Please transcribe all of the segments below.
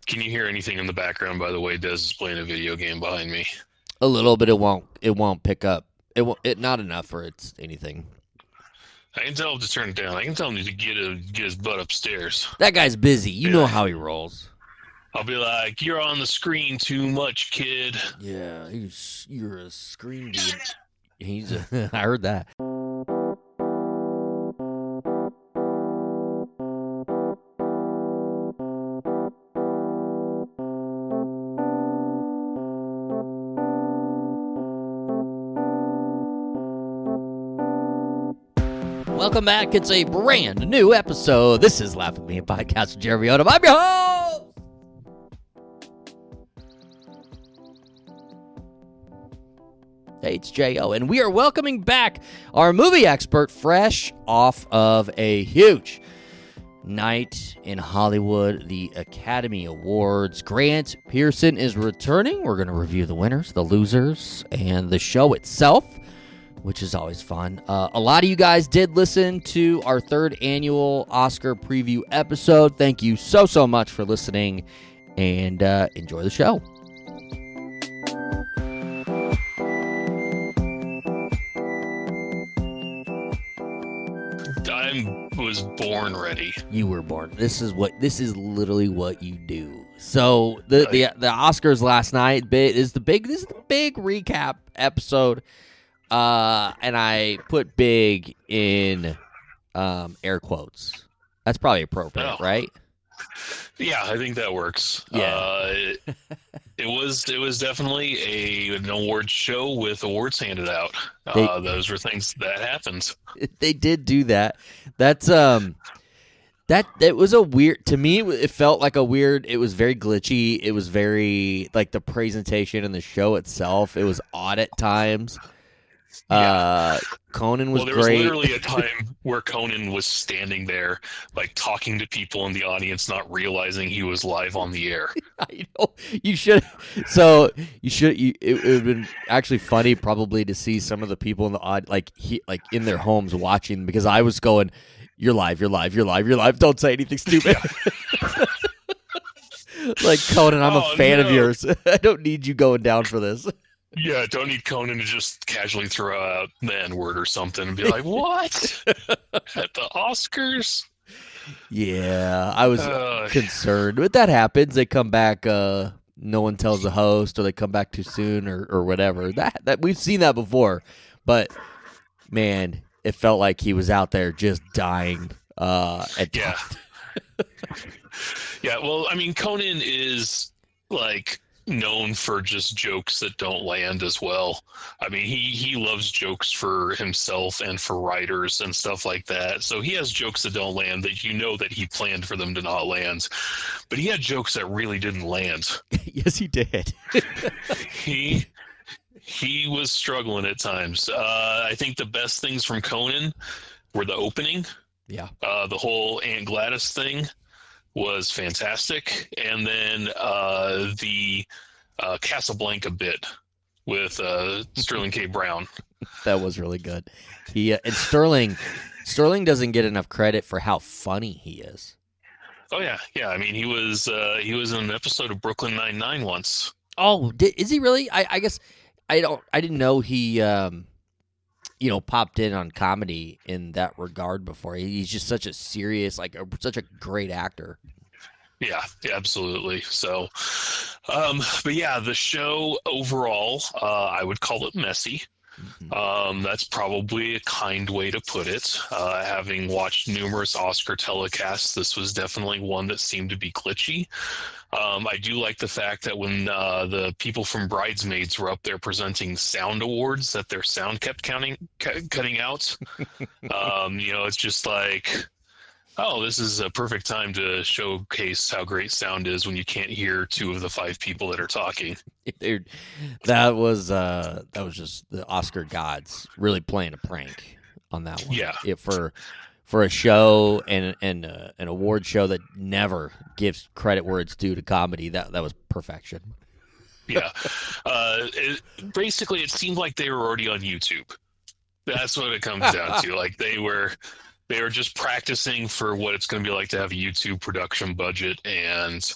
Can you hear anything in the background? By the way, Des is playing a video game behind me. A little bit. It won't pick up. It not enough for it's anything. I can tell him to turn it down. I can tell him to get his butt upstairs. That guy's busy. You know how he rolls. I'll be like, "You're on the screen too much, kid." Yeah, you're a screen dude. I heard that. Welcome back. It's a brand new episode. This is Laugh at Me, a podcast with Jeremy Odem. I'm your host. Hey, it's J.O., and we are welcoming back our movie expert fresh off of a huge night in Hollywood, the Academy Awards. Grant Pearson is returning. We're going to review the winners, the losers, and the show itself, which is always fun. A lot of you guys did listen to our third annual Oscar preview episode. Thank you so much for listening, and enjoy the show. I was born ready. You were born. This is literally what you do. So the Oscars last night this is the big recap episode. And I put big in air quotes. That's probably appropriate, right? Yeah, I think that works. Yeah. It was definitely an awards show with awards handed out. Those were things that happened. They did do that. That's it was a weird, to me it felt like a weird, it was very glitchy. It was very, like, the presentation and the show itself, it was odd at times. Yeah. Conan was there great. Was literally a time where Conan was standing there, like, talking to people in the audience, not realizing he was live on the air. I know. It would have been actually funny probably to see some of the people in the like in their homes watching, because I was going, "You're live, you're live, you're live, you're live. Don't say anything stupid." Like, Conan, I'm a fan of yours. I don't need you going down for this. Yeah, don't need Conan to just casually throw out the N-word or something and be like, "What? At the Oscars?" Yeah, I was concerned. But that happens. They come back, no one tells the host, or they come back too soon, or whatever. That we've seen that before. But, man, it felt like he was out there just dying. Yeah. Yeah, well, I mean, Conan is, like, known for just jokes that don't land as well. I mean, he loves jokes for himself and for writers and stuff like that. So he has jokes that don't land that you know that he planned for them to not land. But he had jokes that really didn't land. Yes, he did. He was struggling at times. I think the best things from Conan were the opening. Yeah. The whole Aunt Gladys thing was fantastic, and then the Casablanca bit with Sterling K. Brown. That was really good. And Sterling doesn't get enough credit for how funny he is. Oh yeah. I mean, he was in an episode of Brooklyn Nine-Nine once. Oh, is he really? I guess I didn't know he popped in on comedy in that regard before. He's just such a serious, such a great actor. Yeah, absolutely. So, but yeah, the show overall, I would call it messy. Mm-hmm. That's probably a kind way to put it. Having watched numerous Oscar telecasts, this was definitely one that seemed to be glitchy. I do like the fact that when the people from Bridesmaids were up there presenting sound awards, that their sound kept cutting out. It's just like, oh, this is a perfect time to showcase how great sound is when you can't hear two of the five people that are talking. Dude, that was just the Oscar gods really playing a prank on that one. Yeah. For a show and an award show that never gives credit where it's due to comedy, that was perfection. Yeah. Basically, it seemed like they were already on YouTube. That's what it comes down to. Like, they were just practicing for what it's going to be like to have a YouTube production budget, and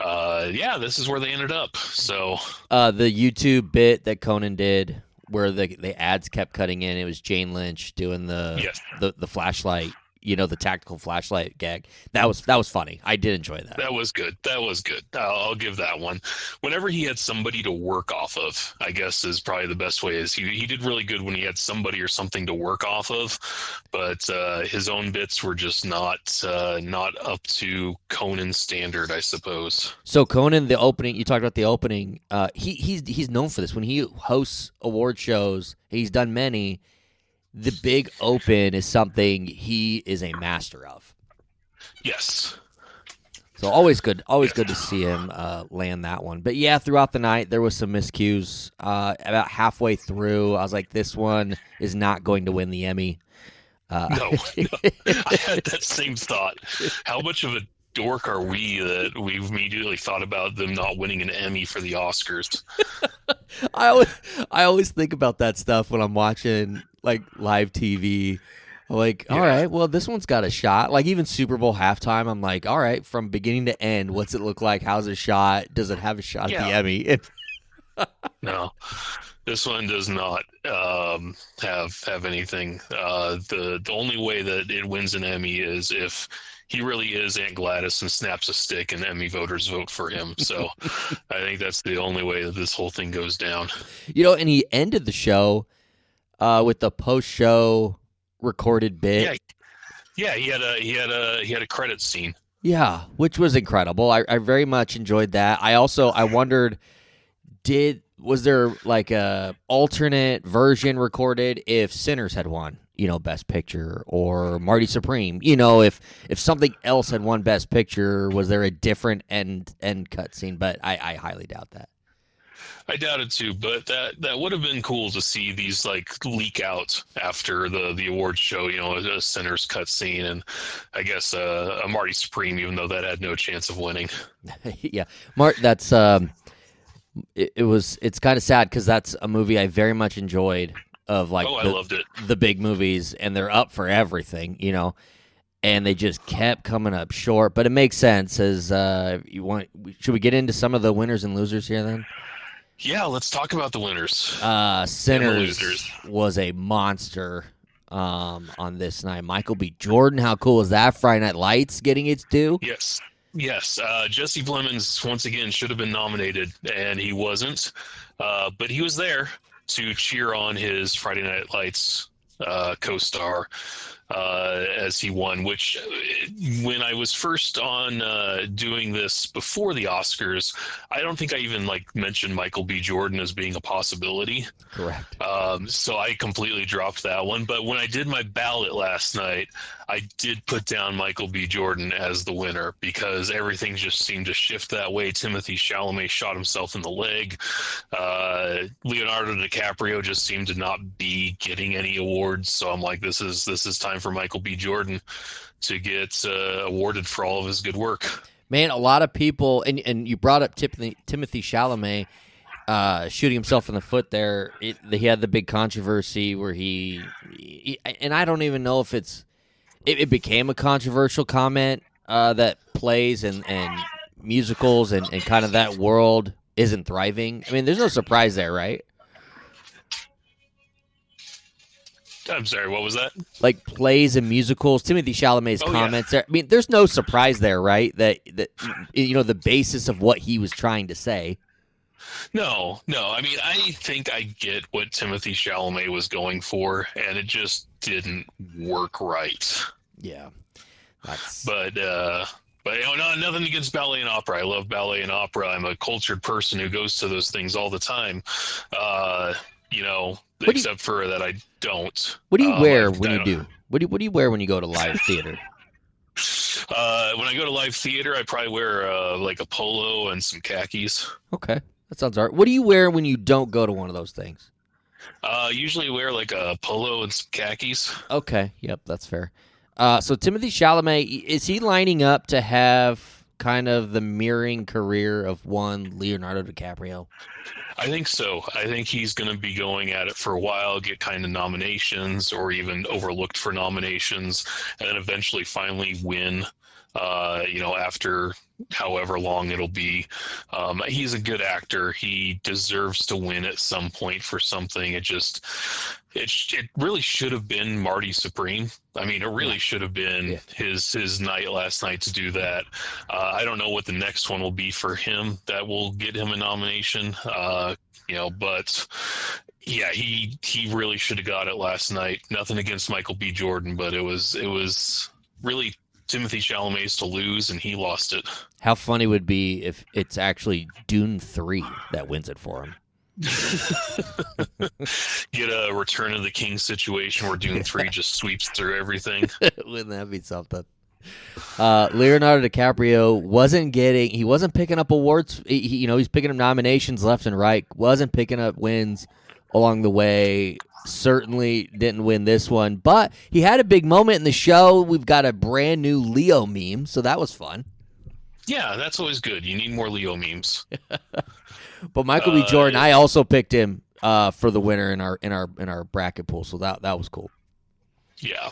yeah, this is where they ended up. So The YouTube bit that Conan did, where the ads kept cutting in, it was Jane Lynch doing yes, the flashlight, the tactical flashlight gag. That was funny. I did enjoy that. that was good. That was good. I'll give that one. Whenever he had somebody to work off of, I guess is probably the best way. Is he did really good when he had somebody or something to work off of, but his own bits were just not up to Conan's standard, I suppose. So Conan, the opening, you talked about the opening. He's known for this. When he hosts award shows, he's done many. The big open is something he is a master of. Yes. So always good to see him land that one. But yeah, throughout the night there was some miscues. About halfway through, I was like, this one is not going to win the Emmy. No, I had that same thought. How much of a dork are we that we've immediately thought about them not winning an Emmy for the Oscars? I always think about that stuff when I'm watching like live TV. I'm like, all right, well, this one's got a shot. Like even Super Bowl halftime, I'm like, all right, from beginning to end, what's it look like? How's it shot? Does it have a shot at the Emmy? No, this one does not have anything. The only way that it wins an Emmy is if he really is Aunt Gladys and snaps a stick and Emmy voters vote for him. So I think that's the only way that this whole thing goes down. And he ended the show with the post-show recorded bit. Yeah, he had a credit scene. Yeah, which was incredible. I very much enjoyed that. I wondered, was there like a alternate version recorded if Sinners had won, Best Picture, or Marty Supreme, if something else had won Best Picture, was there a different end cut scene? But I highly doubt that. I doubt it too, but that would have been cool to see these like leak out after the awards show, a Sinners cut scene, and I guess a Marty Supreme, even though that had no chance of winning. Yeah, that's it's kind of sad because that's a movie I very much enjoyed. I loved it. The big movies, and they're up for everything, and they just kept coming up short. But it makes sense as should we get into some of the winners and losers here then? Yeah, let's talk about the winners. Sinners was a monster on this night. Michael B. Jordan, how cool is that? Friday Night Lights getting its due. Yes. Jesse Plemons once again should have been nominated, and he wasn't. But he was there to cheer on his Friday Night Lights co-star as he won, which when I was first on doing this before the Oscars, I don't think I even mentioned Michael B. Jordan as being a possibility. Correct. So I completely dropped that one. But when I did my ballot last night, I did put down Michael B. Jordan as the winner because everything just seemed to shift that way. Timothée Chalamet shot himself in the leg. Leonardo DiCaprio just seemed to not be getting any awards. So I'm like, this is time for Michael B. Jordan to get awarded for all of his good work. Man, a lot of people, and you brought up Timothée Chalamet shooting himself in the foot there. He had the big controversy where he and I don't even know if it became a controversial comment that plays and musicals and kind of that world isn't thriving. I mean, there's no surprise there, right? I'm sorry, what was that? Like plays and musicals, Timothée Chalamet's comments there. I mean, there's no surprise there, right? That the basis of what he was trying to say. No. I mean, I think I get what Timothée Chalamet was going for, and it just didn't work right. Yeah, But nothing against ballet and opera. I love ballet and opera. I'm a cultured person who goes to those things all the time. Except for that I don't. What do you wear when you do? What do you wear when you go to live theater? When I go to live theater, I probably wear like a polo and some khakis. Okay, that sounds all right. What do you wear when you don't go to one of those things? Usually wear like a polo and some khakis. Okay, yep, that's fair. So Timothée Chalamet, is he lining up to have kind of the mirroring career of one Leonardo DiCaprio? I think so. I think he's going to be going at it for a while, get kind of nominations or even overlooked for nominations, and then eventually finally win after however long it'll be. He's a good actor. He deserves to win at some point for something. It really should have been Marty Supreme. I mean, it really should have been his night last night to do that. I don't know what the next one will be for him that will get him a nomination. But yeah, he really should have got it last night. Nothing against Michael B. Jordan, but it was really Timothy Chalamet's to lose, and he lost it. How funny would it be if it's actually Dune 3 that wins it for him? Get a Return of the King situation where Dune 3 just sweeps through everything. Wouldn't that be something? Leonardo DiCaprio wasn't picking up awards. He's picking up nominations left and right. Wasn't picking up wins along the way. Certainly didn't win this one, but he had a big moment in the show. We've got a brand new Leo meme, so that was fun. Yeah, that's always good. You need more Leo memes. But Michael B. Jordan, I also picked him for the winner in our bracket pool, so that was cool. Yeah.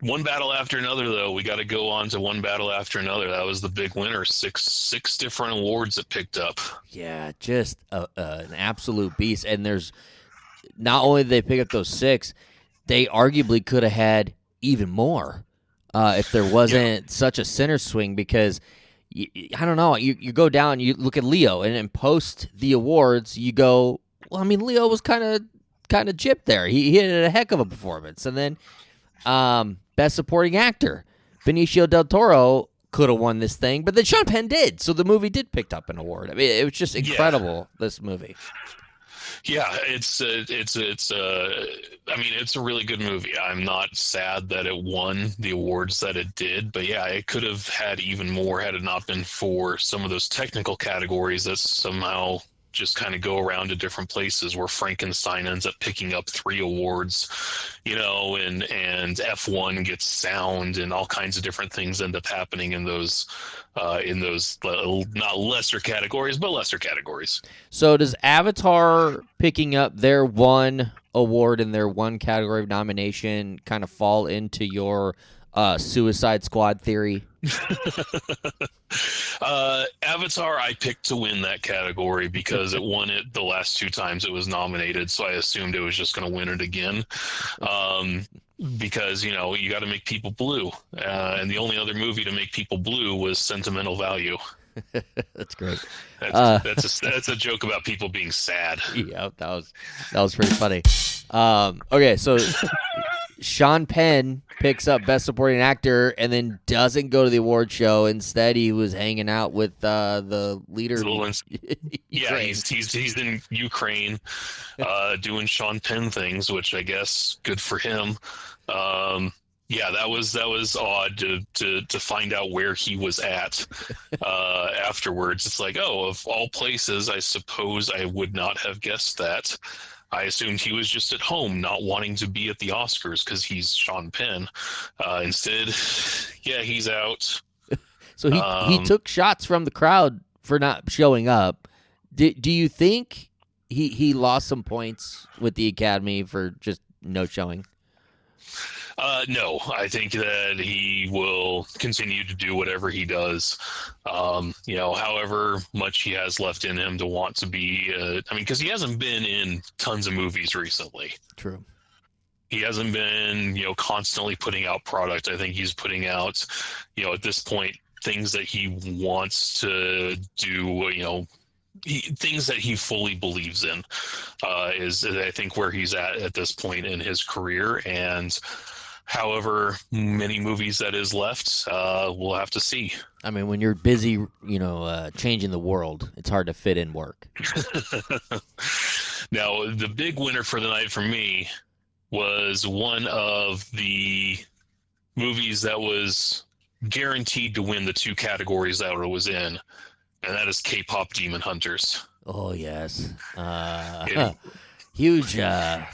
One battle after another, though. We got to go on to one battle after another. That was the big winner. Six different awards it picked up. Yeah, just an absolute beast. And there's not only did they pick up those 6, they arguably could have had even more if there wasn't such a center swing, because I don't know. You go down, you look at Leo, and in post the awards, you go, well, I mean, Leo was kind of gypped there. He had a heck of a performance. And then Best Supporting Actor, Benicio del Toro could have won this thing, but then Sean Penn did, so the movie did pick up an award. I mean, it was just incredible, this movie. Yeah, it's a really good movie. I'm not sad that it won the awards that it did, but yeah, it could have had even more had it not been for some of those technical categories that somehow just kind of go around to different places, where Frankenstein ends up picking up 3 awards, and F1 gets sound, and all kinds of different things end up happening in those not lesser categories, but lesser categories. So does Avatar picking up their one award in their one category of nomination kind of fall into your Suicide Squad theory? Avatar, I picked to win that category because it won it the last 2 times it was nominated, so I assumed it was just going to win it again. Because you got to make people blue, and the only other movie to make people blue was Sentimental Value. That's great. That's a joke about people being sad. Yeah, that was pretty funny. Okay, so Sean Penn picks up Best Supporting Actor and then doesn't go to the award show. Instead, he was hanging out with the leader. Yeah, he's in Ukraine doing Sean Penn things, which I guess good for him. Yeah, that was odd to find out where he was at afterwards. It's like, oh, of all places, I suppose I would not have guessed that. I assumed he was just at home, not wanting to be at the Oscars because he's Sean Penn. Instead, yeah, he's out. So he took shots from the crowd for not showing up. Do you think he lost some points with the Academy for just no showing? No, I think that he will continue to do whatever he does. However much he has left in him to want to be. Because he hasn't been in tons of movies recently. True. He hasn't been, constantly putting out product. I think he's putting out, at this point, things that he wants to do. Things that he fully believes in is I think where he's at this point in his career, and however many movies that is left, we'll have to see. I mean, when you're busy, changing the world, it's hard to fit in work. Now, the big winner for the night for me was one of the movies that was guaranteed to win the 2 categories that it was in, and that is K-pop Demon Hunters. Oh, yes. Huge. I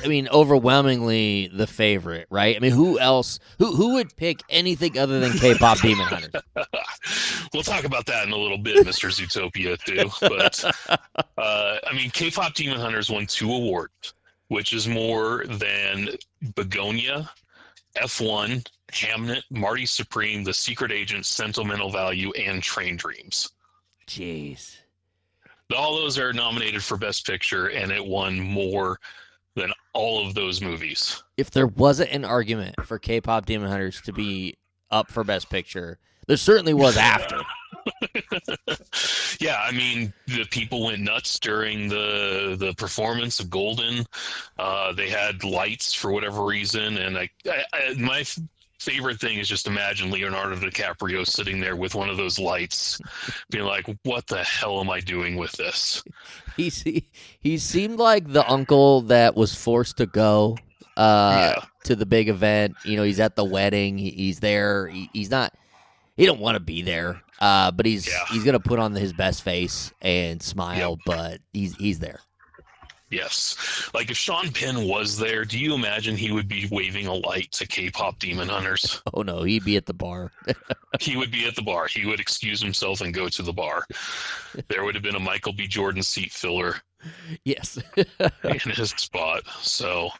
mean, overwhelmingly the favorite, right? I mean, who else? Who would pick anything other than K-pop Demon Hunters? We'll talk about that in a little bit, Mr. Zootopia, too. But, K-pop Demon Hunters won 2 awards, which is more than Begonia, F1, Hamnet, Marty Supreme, The Secret Agent, Sentimental Value, and Train Dreams. Jeez. All those are nominated for Best Picture, and it won more than all of those movies. If there wasn't an argument for K-pop Demon Hunters to be up for Best Picture, there certainly was after. Yeah, I mean, the people went nuts during the performance of Golden. They had lights for whatever reason, and my favorite thing is just imagine Leonardo DiCaprio sitting there with one of those lights, being like, "What the hell am I doing with this?" He seemed like the uncle that was forced to go to the big event. You know, he's at the wedding. He's there. He's not. He don't want to be there, but he's gonna put on his best face and smile. Yep. But he's there. Yes. Like if Sean Penn was there, do you imagine he would be waving a light to K-pop Demon Hunters? Oh no, he'd be at the bar. He would be at the bar. He would excuse himself and go to the bar. There would have been a Michael B. Jordan seat filler. Yes. In his spot. So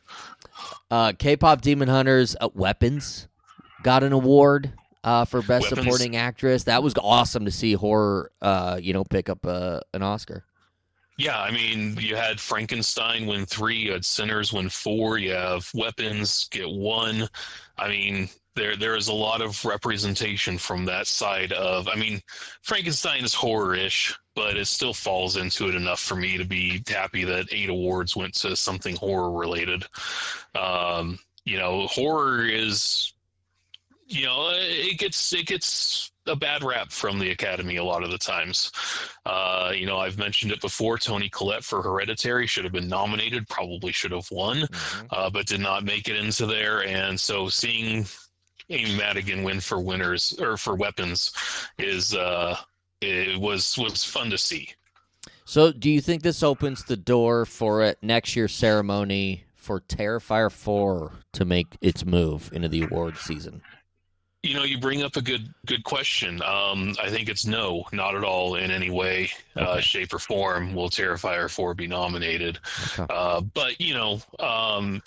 K-pop Demon Hunters Weapons got an award for Best Supporting Actress. That was awesome to see horror pick up an Oscar. Yeah, I mean, you had Frankenstein win 3, you had Sinners win 4, you have Weapons get 1. I mean, there is a lot of representation from that side of, I mean, Frankenstein is horror-ish, but it still falls into it enough for me to be happy that 8 awards went to something horror-related. Horror is, it gets a bad rap from the Academy a lot of the times. I've mentioned it before. Toni Collette for Hereditary should have been nominated, probably should have won, but did not make it into there. And so seeing Amy Madigan win for Weapons is it was fun to see. So, do you think this opens the door for next year's ceremony for Terrifier 4 to make its move into the awards season? You bring up a good question. I think it's no, not at all in any way, shape, or form will Terrifier 4 be nominated. Okay. But,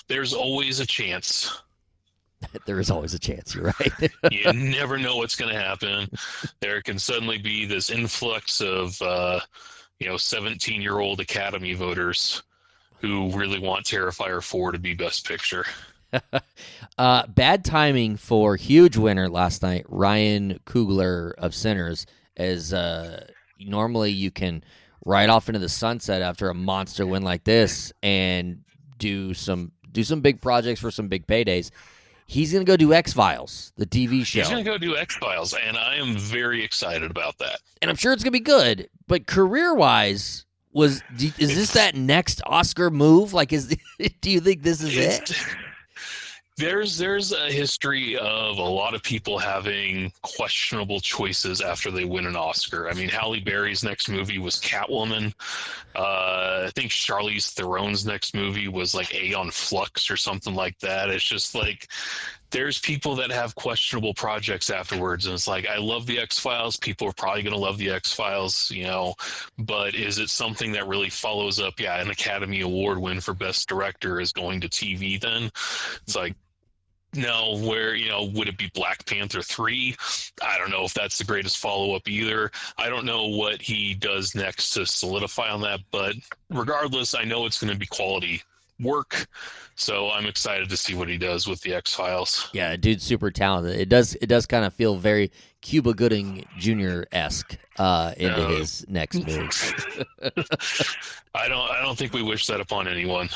there's always a chance. There is always a chance, you're right. You never know what's going to happen. There can suddenly be this influx of, 17-year-old Academy voters who really want Terrifier 4 to be Best Picture. Bad timing for huge winner last night, Ryan Coogler of Sinners, as normally you can ride off into the sunset after a monster win like this and do some big projects for some big paydays. He's going to go do X-Files, the TV show. He's going to go do X-Files, and I am very excited about that. And I'm sure it's going to be good, but career-wise, is this that next Oscar move? Like, do you think this is it? There's a history of a lot of people having questionable choices after they win an Oscar. I mean, Halle Berry's next movie was Catwoman. I think Charlize Theron's next movie was like Aeon Flux or something like that. It's just like there's people that have questionable projects afterwards, and it's like, I love the X-Files. People are probably going to love the X-Files, but is it something that really follows up? Yeah, an Academy Award win for Best Director is going to TV then? It's like, no, would it be Black Panther 3? I don't know if that's the greatest follow-up either. I don't know what he does next to solidify on that, but regardless, I know it's going to be quality work, so I'm excited to see what he does with the X-Files. Yeah, dude's super talented. It does kind of feel very Cuba Gooding Jr.-esque into his next move. I don't think we wish that upon anyone.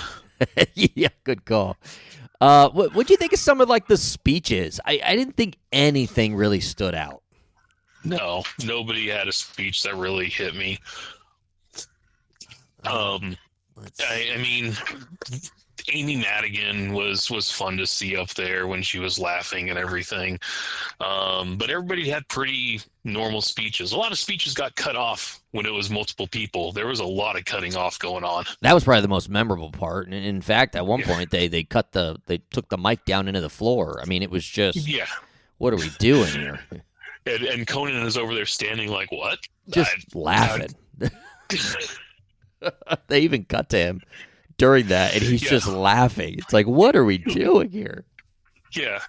Yeah, good call. What do you think of some of like the speeches? I didn't think anything really stood out. No, nobody had a speech that really hit me. I mean, Amy Madigan was fun to see up there when she was laughing and everything. But everybody had pretty normal speeches. A lot of speeches got cut off when it was multiple people. There was a lot of cutting off going on. That was probably the most memorable part. And in fact, at one point they took the mic down into the floor. I mean, it was just, what are we doing here? And Conan is over there standing like, what? Just laughing. They even cut to him during that, and he's just laughing. It's like, what are we doing here? Yeah,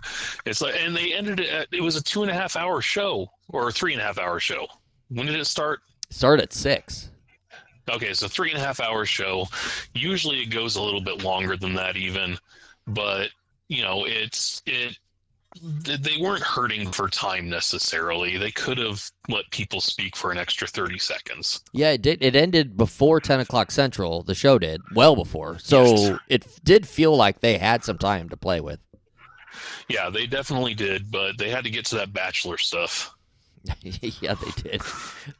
it's like, and they ended it. It was a 2.5 hour show or a 3.5 hour show. When did it start? Start at 6. Okay, so 3.5 hour show. Usually it goes a little bit longer than that, even. But they weren't hurting for time necessarily. They could have let people speak for an extra 30 seconds. Yeah, it did. It ended before 10 o'clock Central. The show did, well before. So Yes. it did feel like they had some time to play with. Yeah, they definitely did, but they had to get to that Bachelor stuff. Yeah, they did.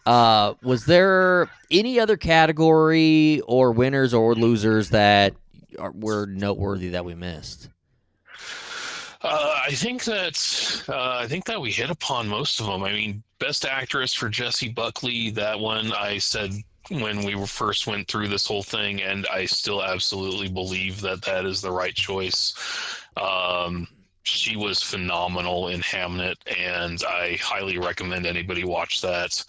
Was there any other category or winners or losers that were noteworthy that we missed? I think that we hit upon most of them. I mean, Best Actress for Jessie Buckley, that one I said when we first went through this whole thing, and I still absolutely believe that is the right choice. She was phenomenal in Hamnet, and I highly recommend anybody watch that.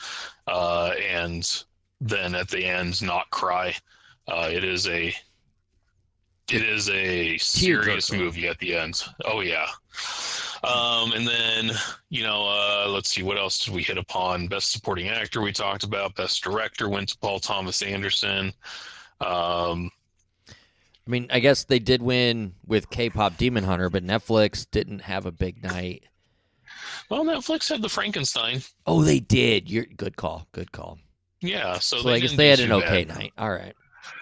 And then at the end, not cry. It is a serious movie at the end. Oh yeah. And then, let's see, what else did we hit upon? Best Supporting Actor we talked about. Best Director went to Paul Thomas Anderson. I mean, I guess they did win with K-pop Demon Hunter, but Netflix didn't have a big night. Well, Netflix had the Frankenstein. Oh, they did. Good call. Good call. Yeah, so I guess they had an okay night. All right.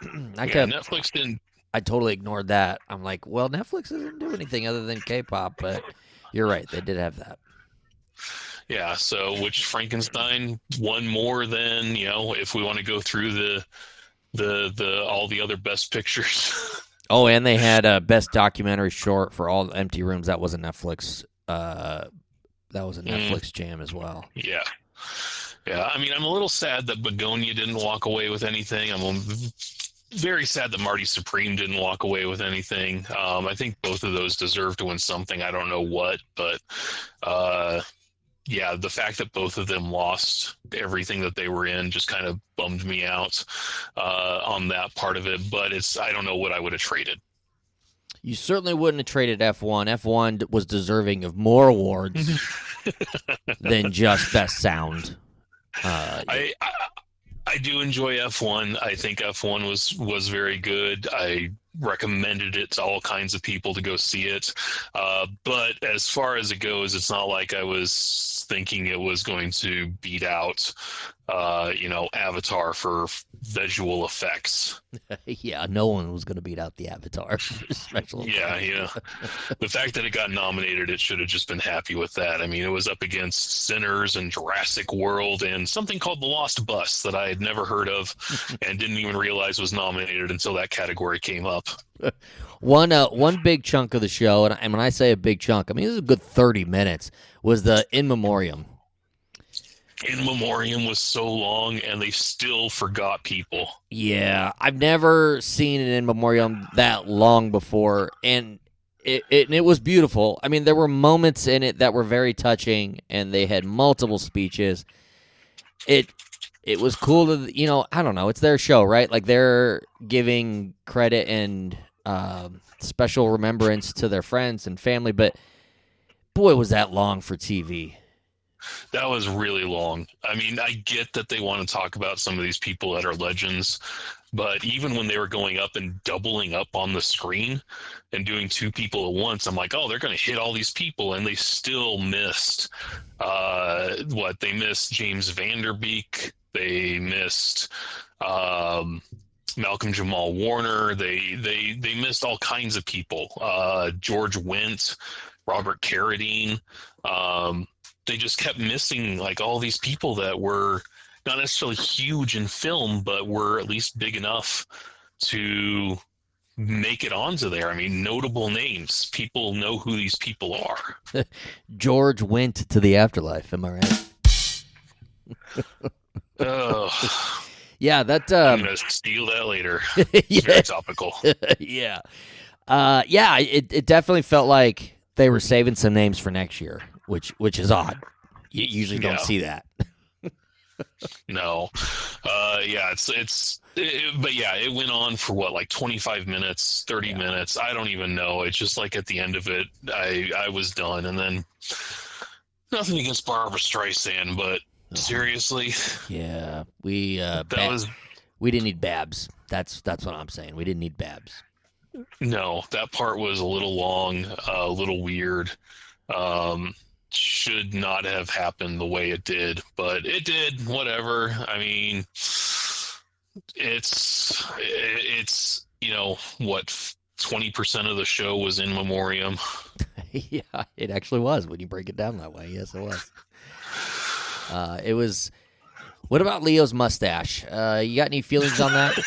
Netflix didn't. I totally ignored that. I'm like, well, Netflix doesn't do anything other than K-pop, but you're right. They did have that. Yeah, so which Frankenstein won more than, if we want to go through the all the other best pictures. Oh, and they had a best documentary short for All the Empty Rooms. That was a Netflix Netflix jam as well. Yeah. Yeah, I mean, I'm a little sad that Begonia didn't walk away with anything. I'm very sad that Marty Supreme didn't walk away with anything. I think both of those deserve to win something. I don't know what, but yeah, the fact that both of them lost everything that they were in just kind of bummed me out on that part of it. But I don't know what I would have traded. You certainly wouldn't have traded F1. F1 was deserving of more awards than just Best Sound. I do enjoy F1. I think F1 was very good. I recommended it to all kinds of people to go see it. But as far as it goes, it's not like I was thinking it was going to beat out, Avatar for visual effects. Yeah, no one was going to beat out the Avatar for special effects. Yeah. The fact that it got nominated, it should have just been happy with that. I mean, it was up against Sinners and Jurassic World and something called The Lost Bus that I had never heard of and didn't even realize was nominated until that category came up. One big chunk of the show, and when I say a big chunk, I mean, this is a good 30 minutes, was the In Memoriam. In Memoriam was so long, and they still forgot people. Yeah, I've never seen an In Memoriam that long before, and it was beautiful. I mean, there were moments in it that were very touching, and they had multiple speeches. It was cool to, I don't know, it's their show, right? Like, they're giving credit and special remembrance to their friends and family, but boy, was that long for TV. That was really long. I mean, I get that they want to talk about some of these people that are legends, but even when they were going up and doubling up on the screen and doing two people at once, I'm like, oh, they're going to hit all these people, and they still missed they missed James Vanderbeek. They missed Malcolm Jamal Warner. They missed all kinds of people. George Wendt, Robert Carradine. They just kept missing like all these people that were not necessarily huge in film, but were at least big enough to make it onto there. I mean, notable names. People know who these people are. George went to the afterlife. Am I right? Oh. Yeah, that. I'm gonna steal that later. It's very topical. Yeah. It definitely felt like they were saving some names for next year, which is odd. You usually don't see that. No. It's But yeah, it went on for what, like 25 minutes, 30 minutes. I don't even know. It's just like at the end of it, I was done. And then nothing against Barbara Streisand, but seriously, yeah, we we didn't need Babs. That's what I'm saying. We didn't need Babs. No, that part was a little long, a little weird. Should not have happened the way it did, but it did. Whatever. I mean, it's what, 20% of the show was in Memoriam. Yeah, it actually was when you break it down that way. Yes, it was. It was. What about Leo's mustache? You got any feelings on that?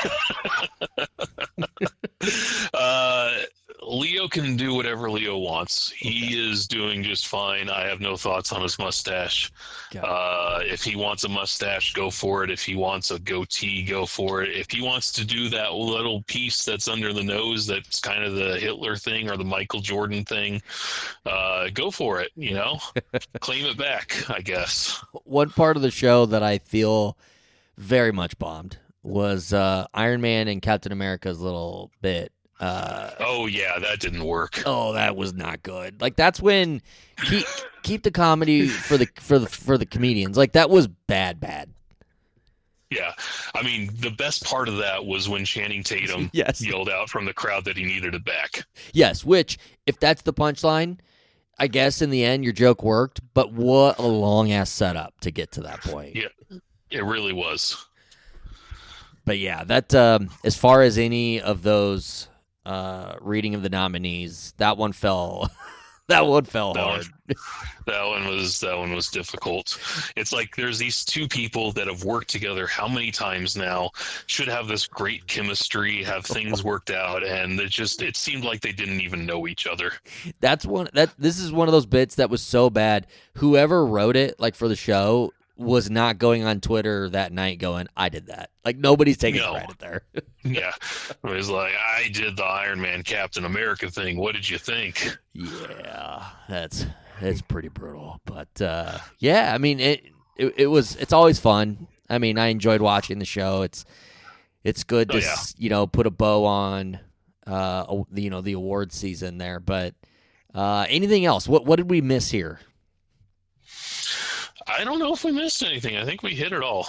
Leo can do whatever Leo wants. He is doing just fine. I have no thoughts on his mustache. If he wants a mustache, go for it. If he wants a goatee, go for it. If he wants to do that little piece that's under the nose that's kind of the Hitler thing or the Michael Jordan thing, go for it, Claim it back, I guess. One part of the show that I feel very much bombed was Iron Man and Captain America's little bit. Oh yeah, that didn't work. Oh, that was not good. Like, that's when keep the comedy for the comedians. Like, that was bad. Yeah, I mean, the best part of that was when Channing Tatum yelled out from the crowd that he needed it back. Yes, which, if that's the punchline, I guess in the end your joke worked. But what a long ass setup to get to that point. Yeah, it really was. But yeah, that as far as any of those reading of the nominees, that one fell. That one fell hard. That one was difficult. It's like there's these two people that have worked together how many times now, should have this great chemistry, have things worked out, and it seemed like they didn't even know each other. This is one of those bits that was so bad. Whoever wrote it, like, for the show, was not going on Twitter that night going, I did that. Like, nobody's taking credit there. Yeah. It was like, I did the Iron Man Captain America thing. What did you think? Yeah, that's pretty brutal. But yeah, I mean, it's always fun. I mean, I enjoyed watching the show. It's good to put a bow on the awards season there. But anything else? What did we miss here? I don't know if we missed anything. I think we hit it all.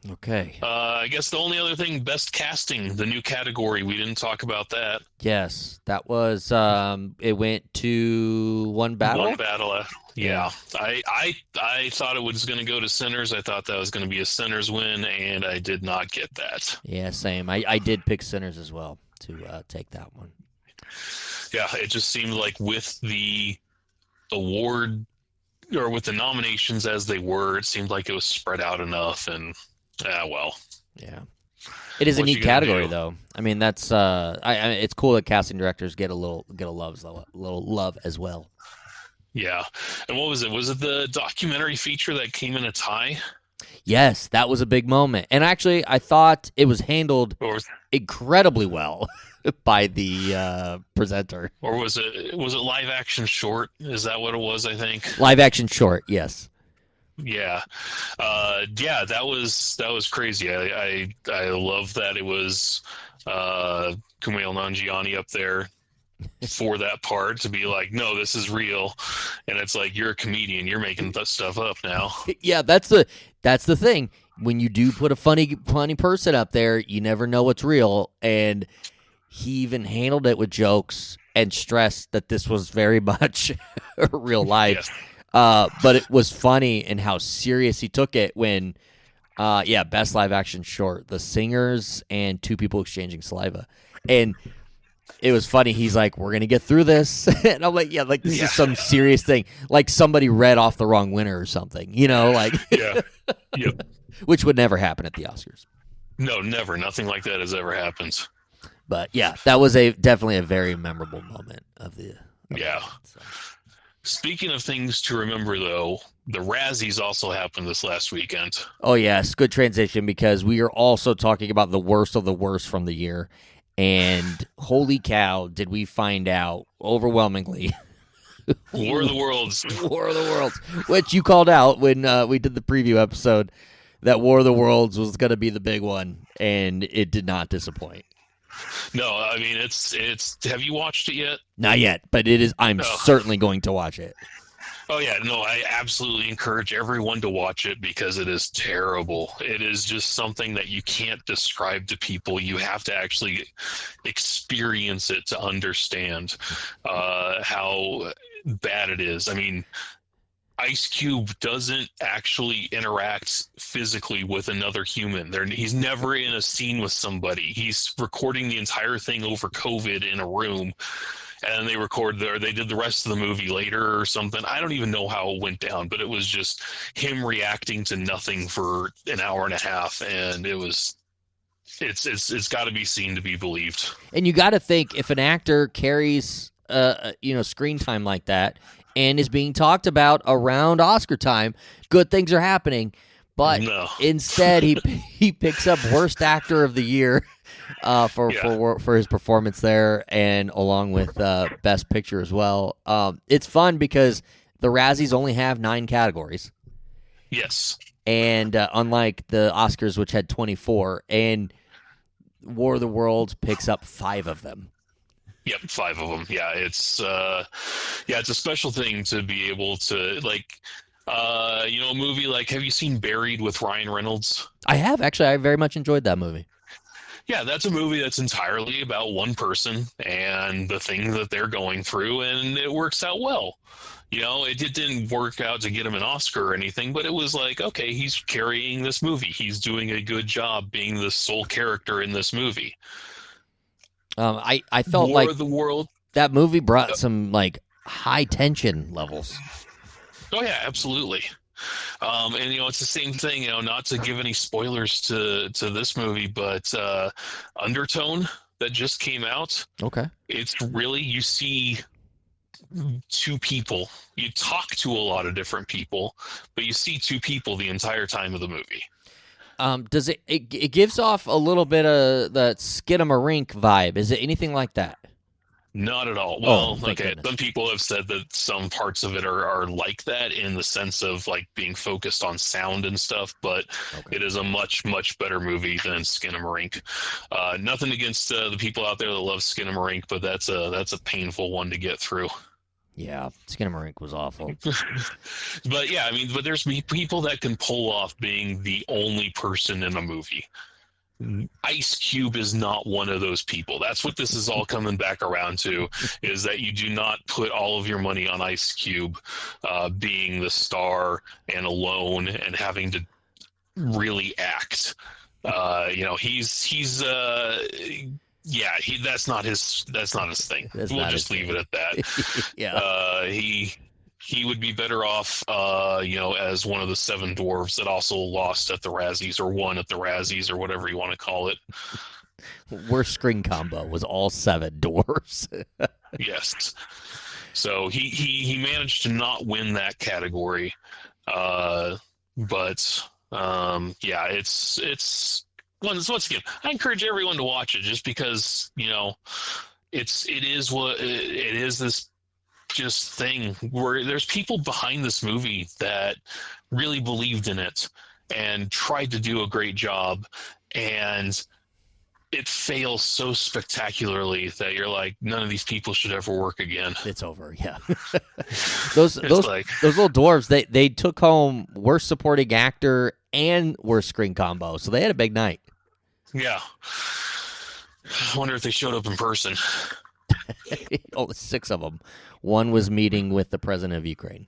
Okay. I guess the only other thing, best casting, the new category. We didn't talk about that. Yes, that was. It went to One Battle. One Battle. Yeah. I thought it was going to go to Sinners. I thought that was going to be a Sinners win, and I did not get that. Yeah, same. I did pick Sinners as well to take that one. Yeah, it just seemed like with the award, or with the nominations as they were, it seemed like it was spread out enough, and well. Yeah. It is a neat category, though. I mean, that's it's cool that casting directors get a little love as well. Yeah. And what was it? Was it the documentary feature that came in a tie? Yes, that was a big moment. And actually, I thought it was handled incredibly well by the presenter. Or was it live action short? Is that what it was, I think? Live action short, yes. Yeah. That was crazy. I love that it was Kumail Nanjiani up there for that part, to be like, no, this is real. And it's like, you're a comedian, you're making that stuff up now. Yeah, that's the thing. When you do put a funny person up there, you never know what's real. And he even handled it with jokes and stressed that this was very much real life. Yes. But it was funny in how serious he took it when, best live action short, the singers and two people exchanging saliva. And it was funny. He's like, we're going to get through this. And I'm like, this is some serious thing. Like somebody read off the wrong winner or something, like. Yeah. Yep. Which would never happen at the Oscars. No, never. Nothing like that has ever happened. But yeah, that was definitely a very memorable moment of the. Yeah. So. Speaking of things to remember, though, the Razzies also happened this last weekend. Oh, yes. Good transition, because we are also talking about the worst of the worst from the year. And holy cow, did we find out overwhelmingly. War of the Worlds. War of the Worlds, which you called out when we did the preview episode. that War of the Worlds was going to be the big one, and it did not disappoint. No, I mean it's. Have you watched it yet? Not yet, but it is. I'm No. certainly going to watch it. Oh yeah, no, I absolutely encourage everyone to watch it because it is terrible. It is just something that you can't describe to people. You have to actually experience it to understand how bad it is. I mean, Ice Cube doesn't actually interact physically with another human. He's never in a scene with somebody. He's recording the entire thing over COVID in a room. And they did the rest of the movie later or something. I don't even know how it went down, but it was just him reacting to nothing for an hour and a half, and it's got to be seen to be believed. And you got to think, if an actor carries screen time like that and is being talked about around Oscar time, good things are happening. But instead, he picks up Worst Actor of the Year for his performance there, and along with Best Picture as well. It's fun because the Razzies only have 9 categories. Yes. And unlike the Oscars, which had 24, and War of the Worlds picks up 5 of them. Yep, 5 of them. Yeah, it's a special thing to be able to a movie like, have you seen Buried with Ryan Reynolds? I have, actually. I very much enjoyed that movie. Yeah, that's a movie that's entirely about one person and the things that they're going through, and it works out well. It didn't work out to get him an Oscar or anything, but it was like, okay, he's carrying this movie. He's doing a good job being the sole character in this movie. I felt War like of the World. That movie brought some high tension levels. Oh yeah, absolutely. And it's the same thing. Not to give any spoilers to this movie, but Undertone that just came out. Okay. It's really, you see 2 people. You talk to a lot of different people, but you see 2 people the entire time of the movie. Does it gives off a little bit of that Skinamarink vibe? Is it anything like that? Not at all. Well, okay. Goodness. Some people have said that some parts of it are like that in the sense of being focused on sound and stuff, but It is a much, much better movie than Skinamarink. Nothing against the people out there that love Skinamarink, but that's a painful one to get through. Yeah, Skinamarink was awful. But yeah, but there's people that can pull off being the only person in a movie. Ice Cube is not one of those people. That's what this is all coming back around to, is that you do not put all of your money on Ice Cube being the star and alone and having to really act. That's not his thing. We'll just leave it at that. Yeah. He would be better off, as one of the 7 dwarves that also lost at the Razzies, or won at the Razzies, or whatever you want to call it. Worst screen combo was all 7 dwarves. Yes. So he managed to not win that category, but it's once again, I encourage everyone to watch it just because it is this just thing where there's people behind this movie that really believed in it and tried to do a great job, and it fails so spectacularly that you're like, none of these people should ever work again. It's over. Yeah. those little dwarves, they took home worst supporting actor and worst screen combo, so they had a big night. Yeah. I wonder if they showed up in person. Oh, 6 of them. One was meeting with the president of Ukraine.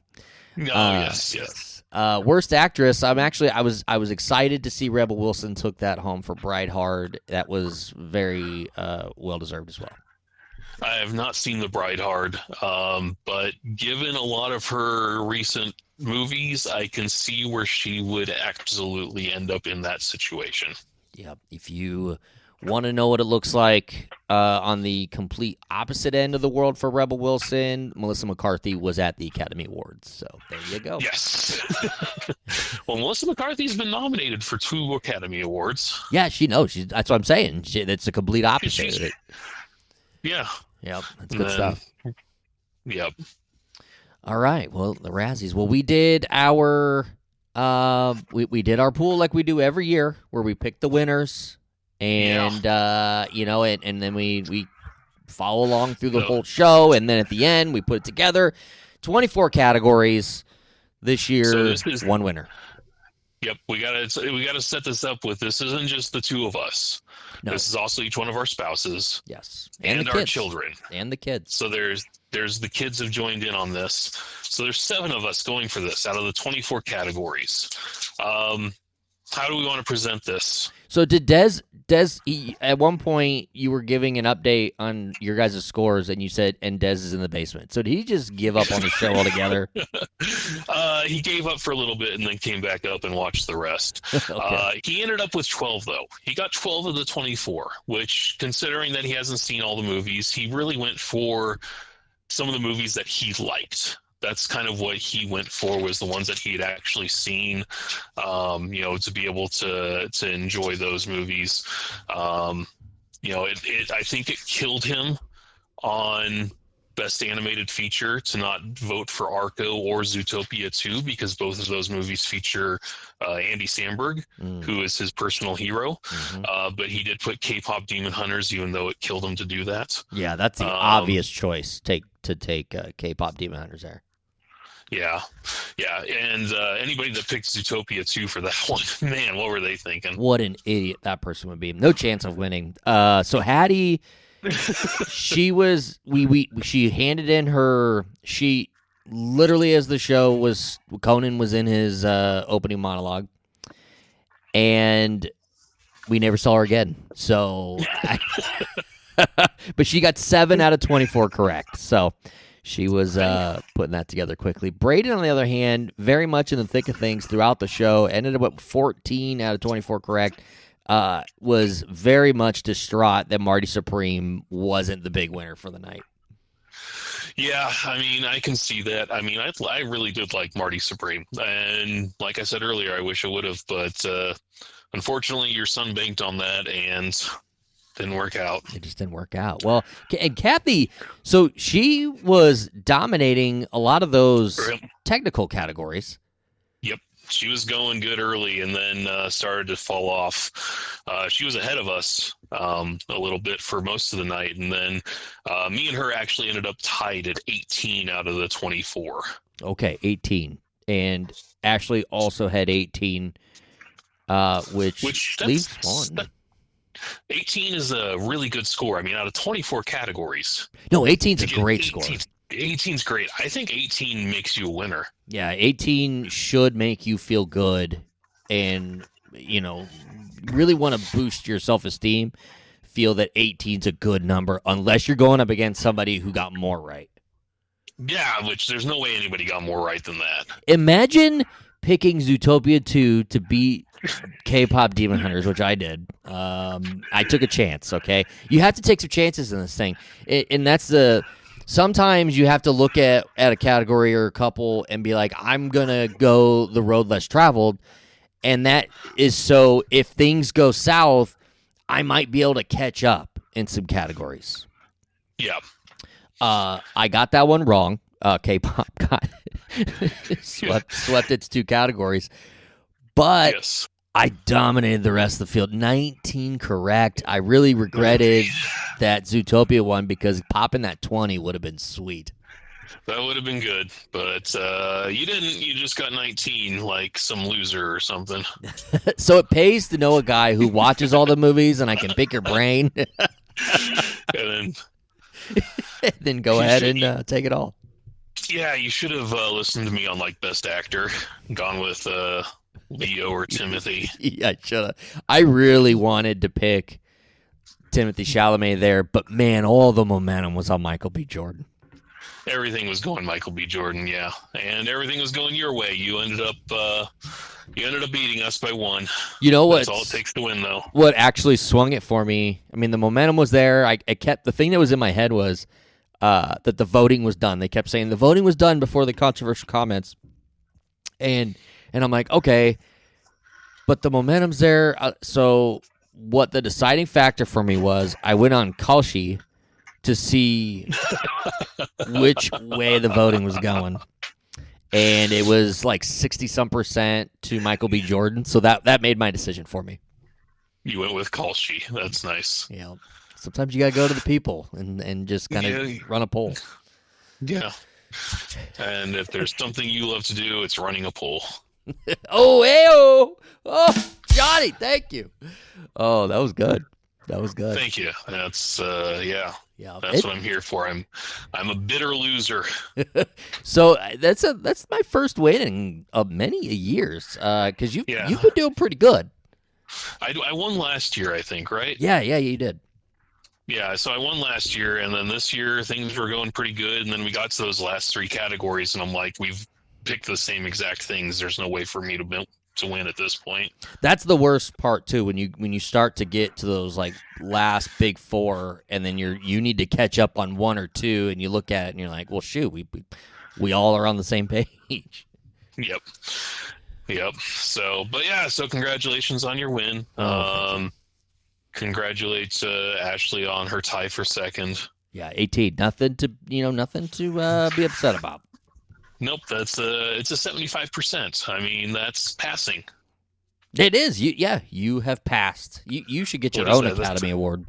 Yes. Worst actress. I was excited to see Rebel Wilson took that home for Bride Hard. That was very well deserved as well. I have not seen The Bride Hard, but given a lot of her recent movies, I can see where she would absolutely end up in that situation. Yeah, if you want to know what it looks like on the complete opposite end of the world for Rebel Wilson, Melissa McCarthy was at the Academy Awards. So there you go. Yes. Well, Melissa McCarthy's been nominated for 2 Academy Awards. Yeah, she knows. That's what I'm saying. It's a complete opposite. Yeah. Yep, that's good stuff. Yep. All right, well, the Razzies. Well, we did our We did our pool like we do every year, where we pick the winners, and and then we follow along through the whole show, and then at the end we put it together. 24 categories this year. So this is one winner. Yep, we gotta set this up with this isn't just the two of us. No. This is also each one of our spouses. Yes, and our children and the kids. So there's the kids have joined in on this. So there's 7 of us going for this out of the 24 categories. How do we want to present this? So did Des at one point you were giving an update on your guys' scores, and you said, and Des is in the basement. So did he just give up on the show altogether? He gave up for a little bit and then came back up and watched the rest. Okay. He ended up with 12, though. He got 12 of the 24, which, considering that he hasn't seen all the movies, he really went for some of the movies that he liked. That's kind of what he went for, was the ones that he had actually seen, to be able to enjoy those movies. I think it killed him on Best Animated Feature to not vote for Arco or Zootopia 2, because both of those movies feature Andy Samberg, who is his personal hero. Mm-hmm. But he did put K-pop Demon Hunters, even though it killed him to do that. Yeah, that's the obvious choice to take K-pop Demon Hunters there. Yeah, and anybody that picked Zootopia 2 for that one, man, what were they thinking? What an idiot that person would be. No chance of winning. So Hattie, she handed in her sheet literally as the show was, Conan was in his opening monologue, and we never saw her again. So, but she got 7 out of 24 correct. So she was putting that together quickly. Braden, on the other hand, very much in the thick of things throughout the show, ended up with 14 out of 24 correct. Was very much distraught that Marty Supreme wasn't the big winner for the night. Yeah, I mean, I can see that. I mean, I really did like Marty Supreme. And like I said earlier, I wish I would have. But unfortunately, your son banked on that and didn't work out. It just didn't work out. Well, and Kathy, so she was dominating a lot of those technical categories. Yep. She was going good early and then started to fall off. She was ahead of us a little bit for most of the night. And then me and her actually ended up tied at 18 out of the 24. Okay, 18. And Ashley also had 18, which leaves one. 18 is a really good score. I mean, out of 24 categories. No, 18's a great score. 18's great. I think 18 makes you a winner. Yeah, 18 should make you feel good and, really want to boost your self-esteem. Feel that 18's a good number, unless you're going up against somebody who got more right. Yeah, which there's no way anybody got more right than that. Imagine picking Zootopia 2 to beat K-pop Demon Hunters, which I did. I took a chance, okay? You have to take some chances in this thing. And that's sometimes you have to look at a category or a couple and be like, I'm going to go the road less traveled. And that is so if things go south, I might be able to catch up in some categories. Yeah. I got that one wrong. K-pop got swept its 2 categories. But yes, I dominated the rest of the field. 19 correct. I really regretted that Zootopia one because popping that 20 would have been sweet. That would have been good, but you didn't. You just got 19 like some loser or something. So it pays to know a guy who watches all the movies and I can pick your brain. and then go ahead and take it all. Yeah, you should have listened to me on like Best Actor, gone with Leo or Timothy. Yeah, I should have. I really wanted to pick Timothy Chalamet there, but man, all the momentum was on Michael B. Jordan. Everything was going Michael B. Jordan, yeah, and everything was going your way. You ended up beating us by 1. You know what? That's all it takes to win, though. What actually swung it for me? I mean, the momentum was there. I kept the thing that was in my head was that the voting was done. They kept saying the voting was done before the controversial comments, and I'm like, okay, but the momentum's there. So what the deciding factor for me was, I went on Kalshi to see which way the voting was going. and it was like 60-some% to Michael B. Jordan. So that made my decision for me. You went with Kalshi. That's nice. Yeah. Sometimes you got to go to the people and just kind of run a poll. Yeah. And if there's something you love to do, it's running a poll. Oh, Johnny, thank you. Oh, that was good. That was good. Thank you. That's yeah. That's what I'm here for. I'm a bitter loser. So that's my first win in many years. Because you've been doing pretty good. I won last year, I think, right? Yeah, you did. Yeah, so I won last year, and then this year things were going pretty good, and then we got to those last 3 categories, and I'm like, we've picked the same exact things. There's no way for me to win at this point. That's the worst part too, when you start to get to those like last big 4, and then you need to catch up on 1 or 2, and you look at it and you're like, well, shoot, we all are on the same page. Yep. So congratulations on your win. Congratulate Ashley on her tie for second. Yeah, 18. Nothing to be upset about. Nope, it's a 75%. I mean, that's passing. It is. You have passed. You should get your own Academy Award.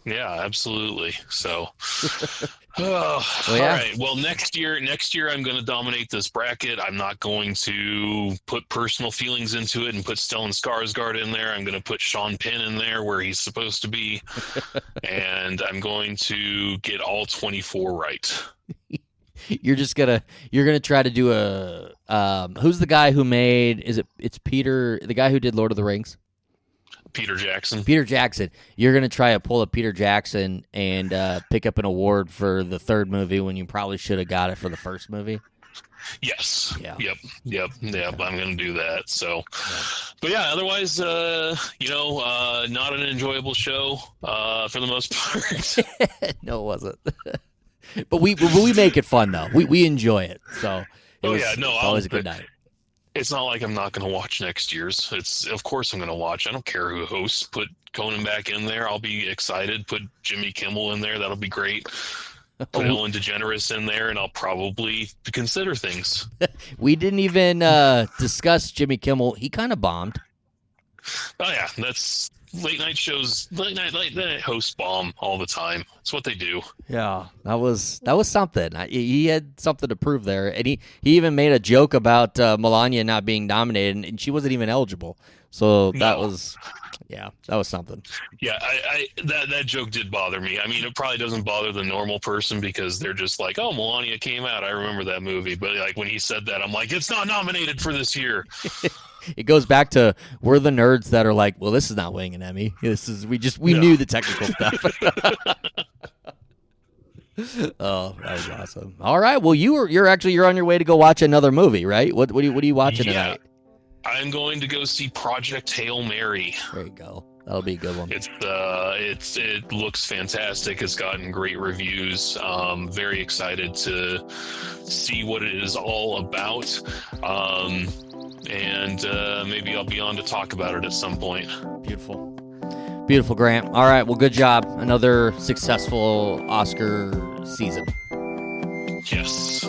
Yeah, absolutely. So, all right. Well, next year I'm going to dominate this bracket. I'm not going to put personal feelings into it and put Stellan Skarsgård in there. I'm going to put Sean Penn in there where he's supposed to be, and I'm going to get all 24 right. You're gonna try to do who's the guy who made it's Peter, the guy who did Lord of the Rings? Peter Jackson. You're going to try to pull a Peter Jackson and pick up an award for the 3rd movie when you probably should have got it for the 1st movie? Yes. Yeah. Yep. I'm going to do that. So, but yeah, otherwise, not an enjoyable show for the most part. No, it wasn't. But we make it fun, though. We enjoy it. So it's always a good night. It's not like I'm not going to watch next year's. Of course I'm going to watch. I don't care who hosts. Put Conan back in there. I'll be excited. Put Jimmy Kimmel in there. That'll be great. Put Ellen DeGeneres in there, and I'll probably consider things. We didn't even discuss Jimmy Kimmel. He kind of bombed. Oh, yeah. That's late night shows. Late night hosts bomb all the time. That's what they do. Yeah, that was something. He had something to prove there, and he even made a joke about Melania not being nominated, and she wasn't even eligible. So that was something. Yeah, that joke did bother me. I mean, it probably doesn't bother the normal person because they're just like, oh, Melania came out. I remember that movie. But like when he said that, I'm like, it's not nominated for this year. It goes back to we're the nerds that are like, well, this is not winning an Emmy. We knew the technical stuff. Oh, that was awesome. All right, well, you're on your way to go watch another movie, right? What are you watching tonight? I'm going to go see Project Hail Mary. There you go. That'll be a good one. It looks fantastic. It's gotten great reviews. Very excited to see what it is all about. And maybe I'll be on to talk about it at some point. Beautiful, Grant. All right, well, good job. Another successful Oscar season. Yes.